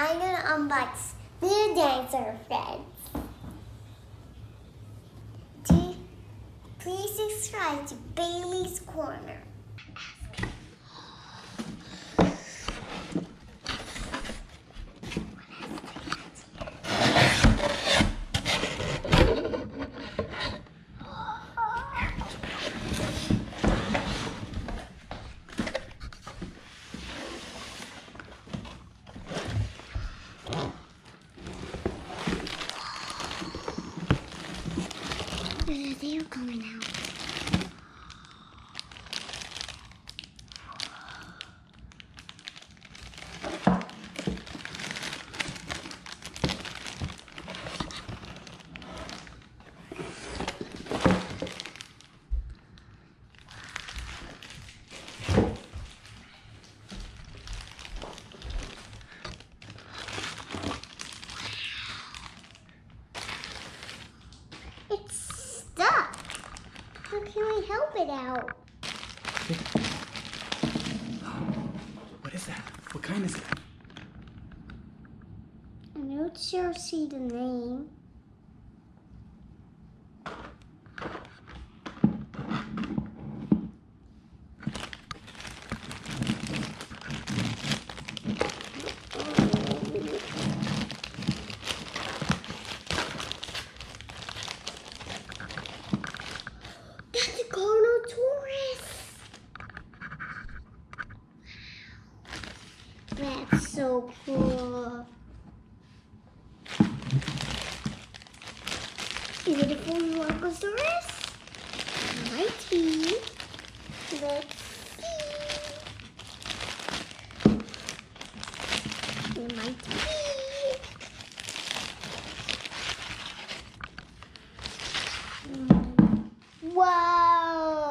I'm gonna unbox new dinosaur friends. Please subscribe to Baylee's Corner. There's a tail coming out. It's stuck. How can we help it out? What is that? What kind is it? I don't sure see the name. That's a Carnotaurus. That's so cool. Is it a full Brontosaurus? Might be. Let's see. It might be. Whoa!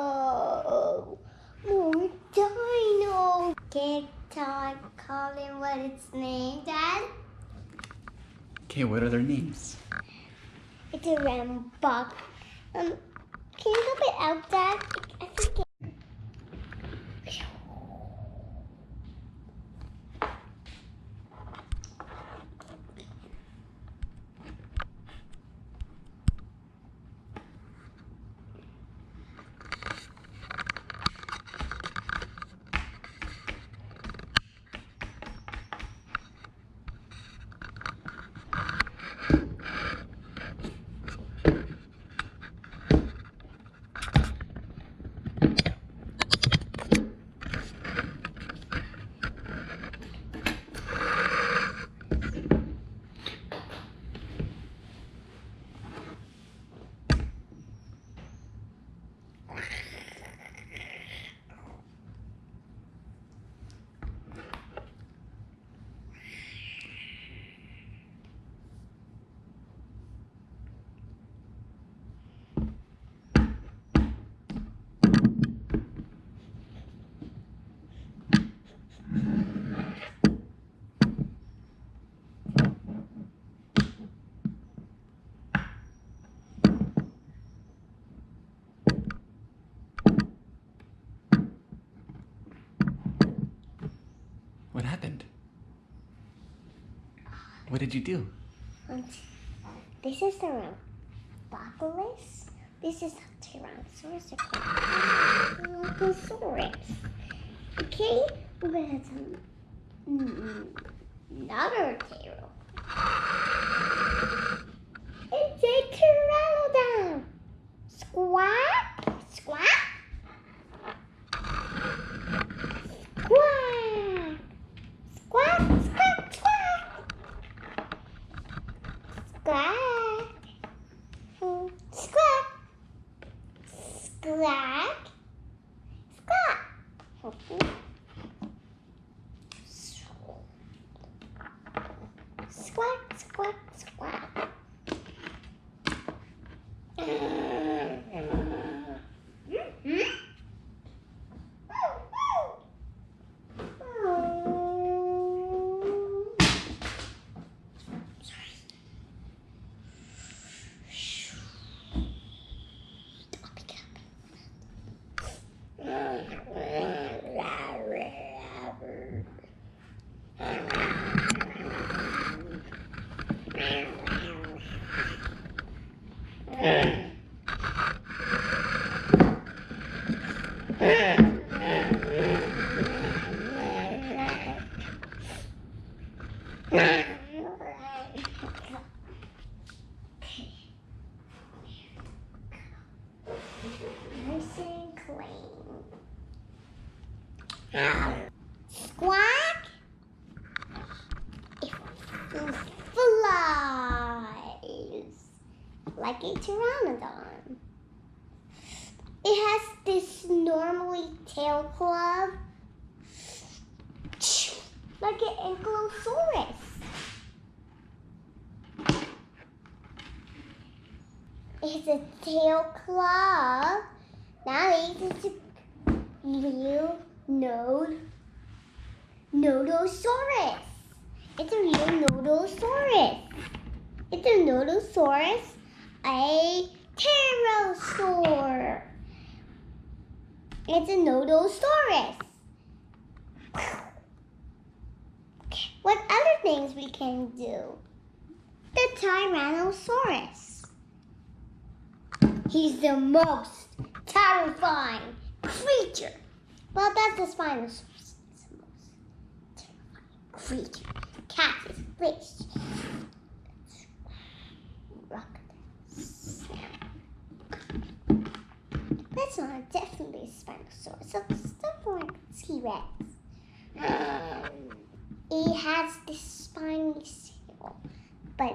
More dino! Can't call him what it's named, Dad? Okay, what are their names? It's a rambuck. Can you help it out, Dad? I think it. What happened? What did you do? This is the Rambucculus. This is the Tyrannosaurus. Tyrannosaurus. Okay, we're gonna have some another tail. It's a pteranodon. Squawk, squawk, squawk, squawk, squawk, squawk, squawk, squawk, squawk, squawk. Squawk, squawk, squawk. Nice and clean. Squawk. It flies like a pteranodon. It has this normally tail club like an ankylosaurus. It has a tail club. That means it's a real nodosaurus. It's a real nodosaurus. It's a nodosaurus, a pterosaur. It's a nodosaurus. What other things we can do? The Tyrannosaurus. He's the most terrifying creature. Well, that's the Spinosaurus. It's the most terrifying creature. Cactus, fish. That's not definitely a Spinosaurus. It's definitely like a T-Rex. It has this spiny tail, but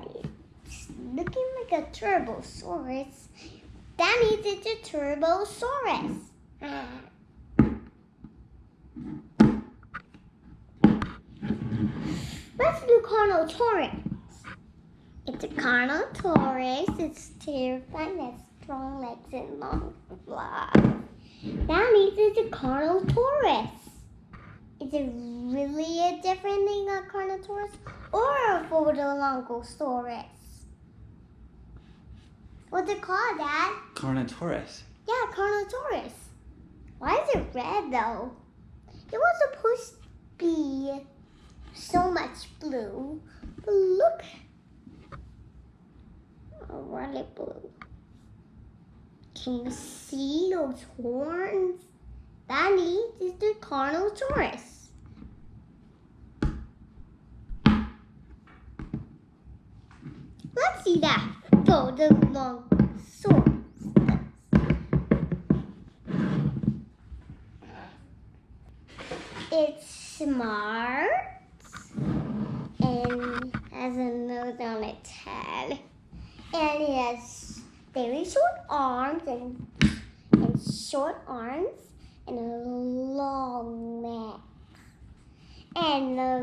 it's looking like a Turbosaurus. That means it's a Turbosaurus. Let's do Carnotaurus. It's a Carnotaurus. It's terrifying. It has strong legs and long claws. That means it's a Carnotaurus. Is it really a different thing, a Carnotaurus or a Photolongosaurus? What's it called, Dad? Carnotaurus. Yeah, Carnotaurus. Why is it red, though? It was supposed to be so much blue. But look. Oh, really blue. Can you see those horns? That means it's the Carnotaurus. Let's see that Photolongosaurus. It's smart and has a nose on its head. And it has very short arms and a long neck and a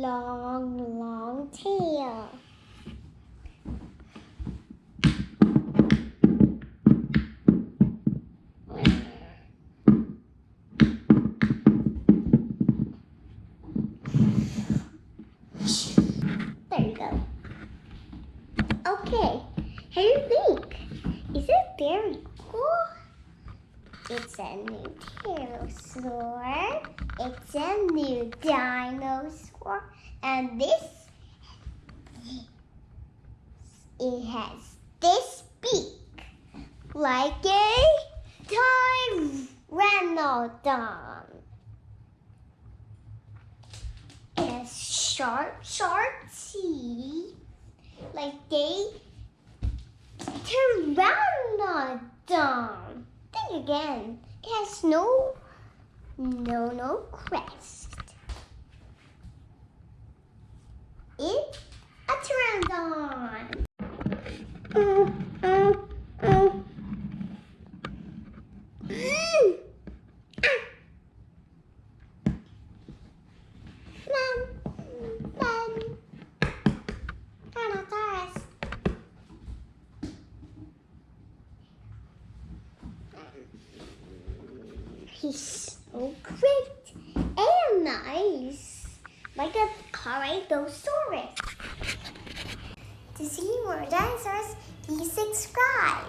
long tail. There you go. Okay, how do you think? Is it very cool? It's a new pterosaur. It's a new dinosaur. And it has this beak like a pteranodon. It has sharp teeth like a pteranodon. Think again. It has no crest. It's a pteranodon. Dinosaurs. He's so great and nice, like a Carnotaurus. To see more dinosaurs, please subscribe.